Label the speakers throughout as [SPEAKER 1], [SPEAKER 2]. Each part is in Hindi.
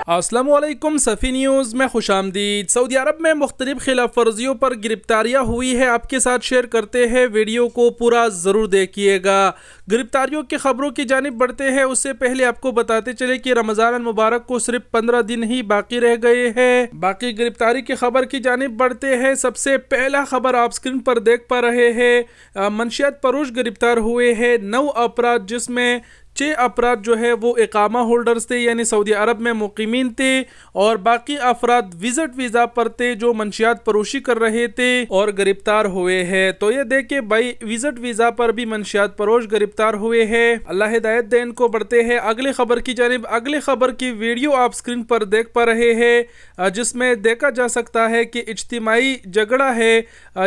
[SPEAKER 1] अस्सलामुअलैकुम सफ़ी न्यूज़ में खुशामदीद। सऊदी अरब में मुख्तलिफ खिलाफ वर्जियों पर गिरफ्तारियाँ हुई है, आपके साथ शेयर करते हैं। वीडियो को पूरा ज़रूर देखिएगा। गिरफ्तारियों की खबरों की जानिब बढ़ते हैं, उससे पहले आपको बताते चले कि रमज़ान मुबारक को सिर्फ 15 दिन ही बाकी रह गए हैं। बाकी गिरफ्तारी की खबर की जानिब बढ़ते हैं। सबसे पहला खबर आप स्क्रीन पर देख पा रहे हैं। मंशियात फरोश गिरफ्तार हुए हैं 9 अपराध, जिसमें 6 अपराध जो है वो इकामा होल्डर्स थे, यानी सऊदी अरब में मुकीमीन थे, और बाकी अफराद विजिट वीज़ा पर थे जो मंशियात फरोशी कर रहे थे और गिरफ्तार हुए हैं। तो ये देखे भाई, विजिट वीज़ा पर भी मंशियात फरोश गिरफ्तार हुए हैं। अल्लाह हिदायत दे इनको। बढ़ते हैं अगली खबर की जानिब। अगली खबर की वीडियो आप स्क्रीन पर देख पा रहे हैं, जिसमें देखा जा सकता है कि इज्तिमाई झगड़ा है।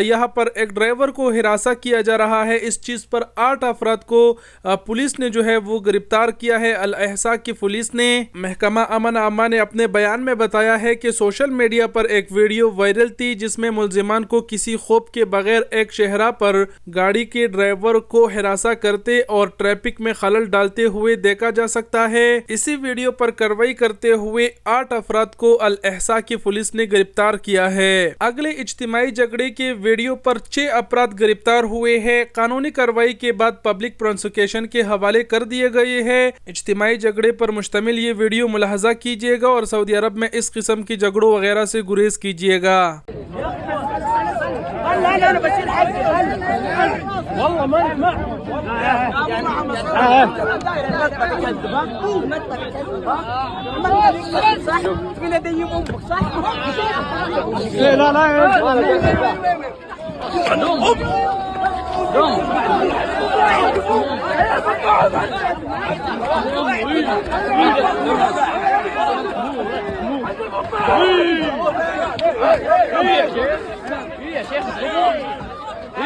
[SPEAKER 1] यहाँ पर एक ड्राइवर को हिरासा किया जा रहा है। इस चीज़ पर 8 अफराद को पुलिस ने जो है वो गिरफ्तार किया है। अल एहसा की पुलिस ने महकमा अमन आमा ने अपने बयान में बताया है कि सोशल मीडिया पर एक वीडियो वायरल थी, जिसमें मुल्जिमान को किसी खौफ के बगैर एक शहरा पर गाड़ी के ड्राइवर को हिरासा करते और ट्रैफिक में खलल डालते हुए देखा जा सकता है। इसी वीडियो पर कार्रवाई करते हुए 8 अफराद को अल एहसा की पुलिस ने गिरफ्तार किया है। अगले इज्तिमाई झगड़े के वीडियो पर 6 अपराध गिरफ्तार हुए हैं। कानूनी कार्रवाई के बाद पब्लिक प्रोसिक्यूशन के हवाले कर दिए गए हैं। इज्तिमाई झगड़े पर मुश्तमिल ये वीडियो मुलाहजा कीजिएगा और सऊदी अरब में इस किस्म की झगड़ों वगैरह से गुरेज कीजिएगा।